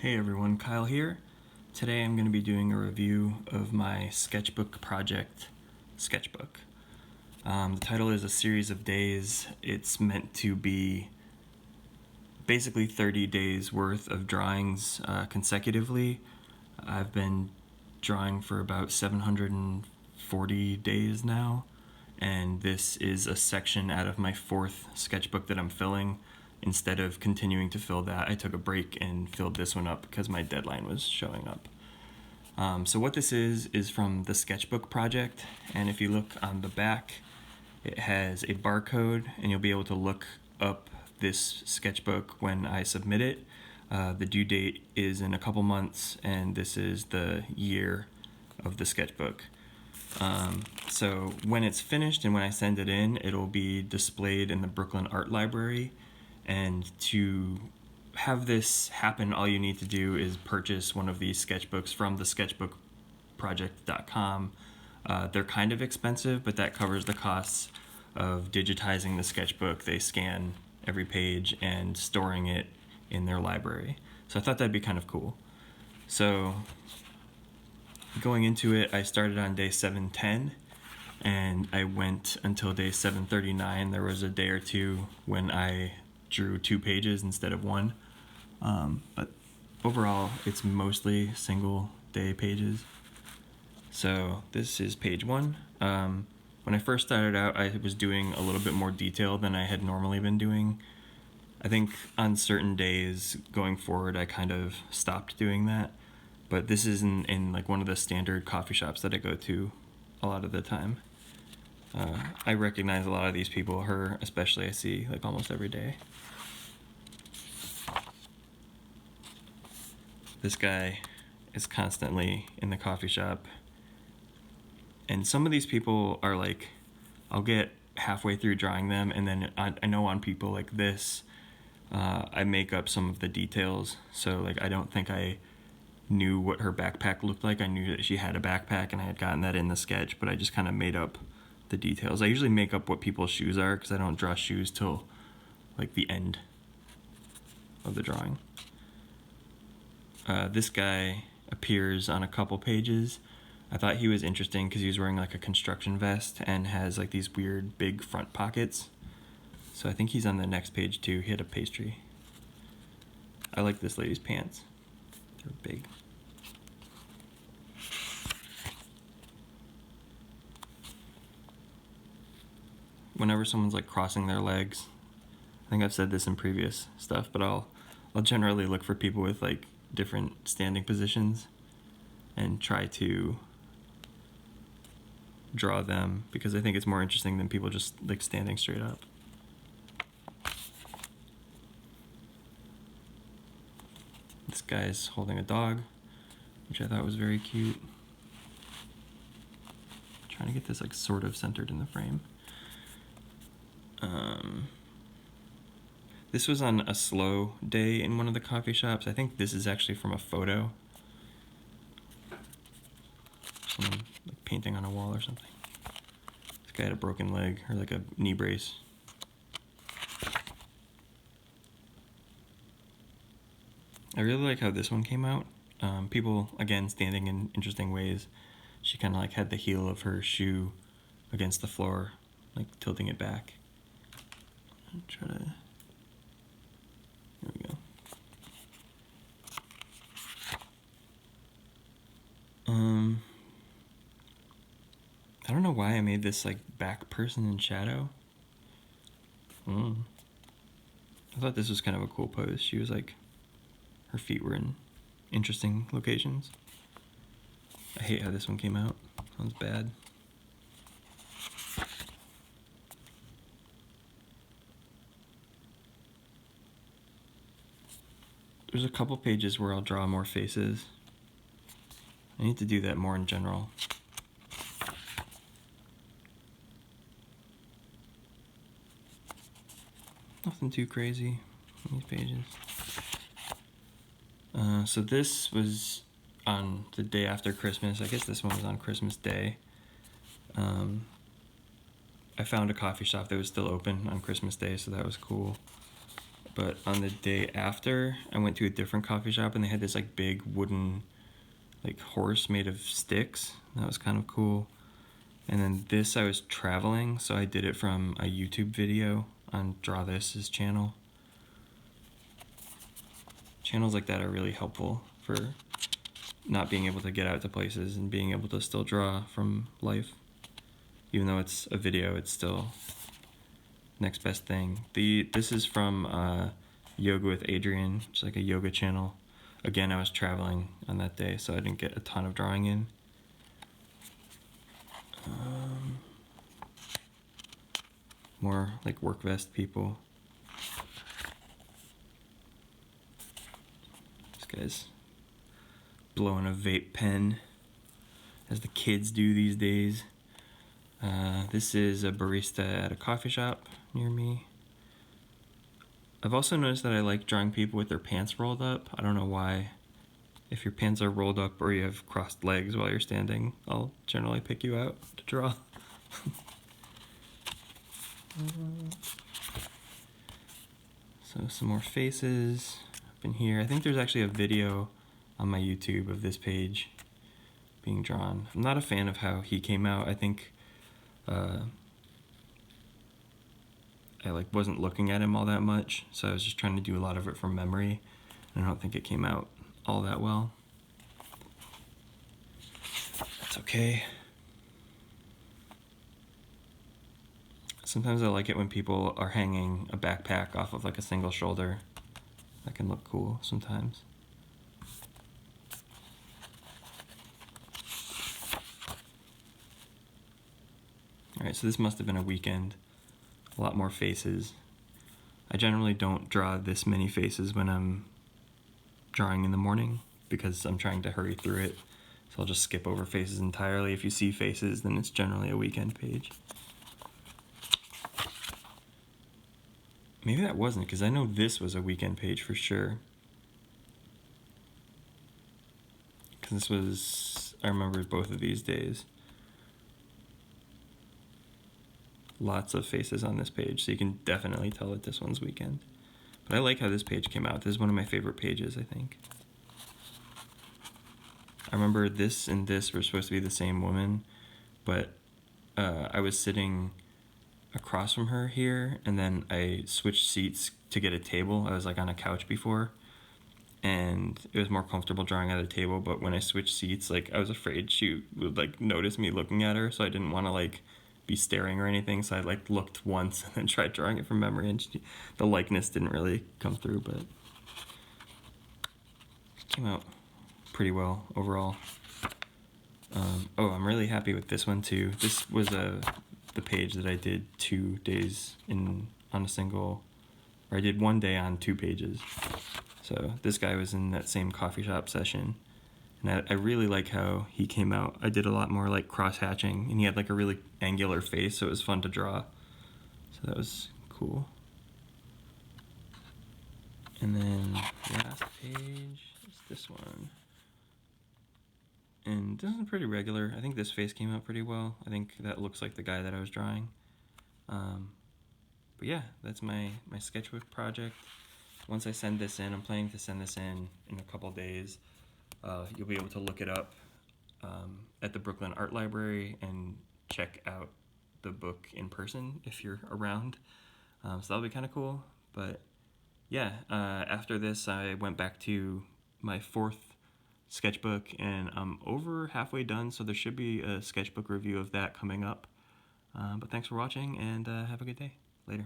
Hey everyone, Kyle here. Today I'm going to be doing a review of my sketchbook project, Sketchbook. The title is A Series of Days. It's meant to be basically 30 days worth of drawings consecutively. I've been drawing for about 740 days now, and this is a section out of my fourth sketchbook that I'm filling. Instead of continuing to fill that, I took a break and filled this one up because my deadline was showing up. So what this is from the Sketchbook project, and if you look on the back, it has a barcode, and you'll be able to look up this sketchbook when I submit it. The due date is in a couple months, and this is the year of the sketchbook. So when it's finished and when I send it in, it'll be displayed in the Brooklyn Art Library. And to have this happen, all you need to do is purchase one of these sketchbooks from the sketchbookproject.com. They're kind of expensive, but that covers the costs of digitizing the sketchbook. They scan every page and storing it in their library. So I thought that'd be kind of cool. So going into it, I started on day 710 and I went until day 739. There was a day or two when I drew 2 pages instead of 1, but overall it's mostly single day pages. So this is page 1. When I first started out, I was doing a little bit more detail than I had normally been doing. I think on certain days going forward I kind of stopped doing that, but this is in like one of the standard coffee shops that I go to a lot of the time. I recognize a lot of these people, her especially, I see like almost every day. This guy is constantly in the coffee shop, and some of these people are like, I'll get halfway through drawing them, and then I know on people like this, I make up some of the details. So like I don't think I knew what her backpack looked like. I knew that she had a backpack and I had gotten that in the sketch, but I just kind of made up the details. I usually make up what people's shoes are because I don't draw shoes till like the end of the drawing. This guy appears on a couple pages. I thought he was interesting because he was wearing like a construction vest and has like these weird big front pockets. So I think he's on the next page too. He had a pastry. I like this lady's pants. They're big. Whenever someone's like crossing their legs, I think I've said this in previous stuff, but I'll generally look for people with like different standing positions and try to draw them because I think it's more interesting than people just like standing straight up. This guy's holding a dog, which I thought was very cute. Trying to get this like sort of centered in the frame. This was on a slow day in one of the coffee shops. I think this is actually from a photo. Someone like painting on a wall or something. This guy had a broken leg, or like a knee brace. I really like how this one came out. People, again, standing in interesting ways. She kind of like had the heel of her shoe against the floor, like tilting it back. I'll try to... There we go. I don't know why I made this like back person in shadow. I thought this was kind of a cool pose. She was like, her feet were in interesting locations. I hate how this one came out. That one's bad. There's a couple pages where I'll draw more faces. I need to do that more in general. Nothing too crazy on these pages. So this was on the day after Christmas. I guess this one was on Christmas Day. I found a coffee shop that was still open on Christmas Day, so that was cool. But on the day after, I went to a different coffee shop and they had this like big wooden like horse made of sticks. That was kind of cool. And then this, I was traveling, so I did it from a YouTube video on Draw This's channel. Channels like that are really helpful for not being able to get out to places and being able to still draw from life. Even though it's a video, it's still next best thing. This is from Yoga with Adrian, which is like a yoga channel. Again, I was traveling on that day, so I didn't get a ton of drawing in. More like work vest people. This guy's blowing a vape pen, as the kids do these days. This is a barista at a coffee shop near me. I've also noticed that I like drawing people with their pants rolled up. I don't know why. If your pants are rolled up or you have crossed legs while you're standing, I'll generally pick you out to draw. So some more faces up in here. I think there's actually a video on my YouTube of this page being drawn. I'm not a fan of how he came out. I think I wasn't looking at him all that much, so I was just trying to do a lot of it from memory, and I don't think it came out all that well. That's okay. Sometimes I like it when people are hanging a backpack off of like a single shoulder. That can look cool sometimes. Alright, so this must have been a weekend. A lot more faces. I generally don't draw this many faces when I'm drawing in the morning because I'm trying to hurry through it. So I'll just skip over faces entirely. If you see faces, then it's generally a weekend page. Maybe that wasn't, because I know this was a weekend page for sure. Because this was, I remember both of these days. Lots of faces on this page, so you can definitely tell that this one's weekend. But I like how this page came out. This is one of my favorite pages, I think. I remember this and this were supposed to be the same woman, but I was sitting across from her here, and then I switched seats to get a table. I was like on a couch before, and it was more comfortable drawing at a table, but when I switched seats, like I was afraid she would like notice me looking at her, so I didn't want to like be staring or anything, so I like looked once and then tried drawing it from memory, and the likeness didn't really come through, but it came out pretty well overall. Oh, I'm really happy with this one too. This was the page that I did 2 days on a single, or I did 1 day on 2 pages. So this guy was in that same coffee shop session, and I really like how he came out. I did a lot more like cross-hatching, and he had like a really angular face, so it was fun to draw. So that was cool. And then the last page is this one. And this is pretty regular. I think this face came out pretty well. I think that looks like the guy that I was drawing. But yeah, that's my sketchbook project. Once I send this in, I'm planning to send this in a couple days. You'll be able to look it up at the Brooklyn Art Library and check out the book in person if you're around. So that'll be kind of cool. But yeah, after this, I went back to my 4th sketchbook, and I'm over halfway done, so there should be a sketchbook review of that coming up. But thanks for watching, and have a good day. Later.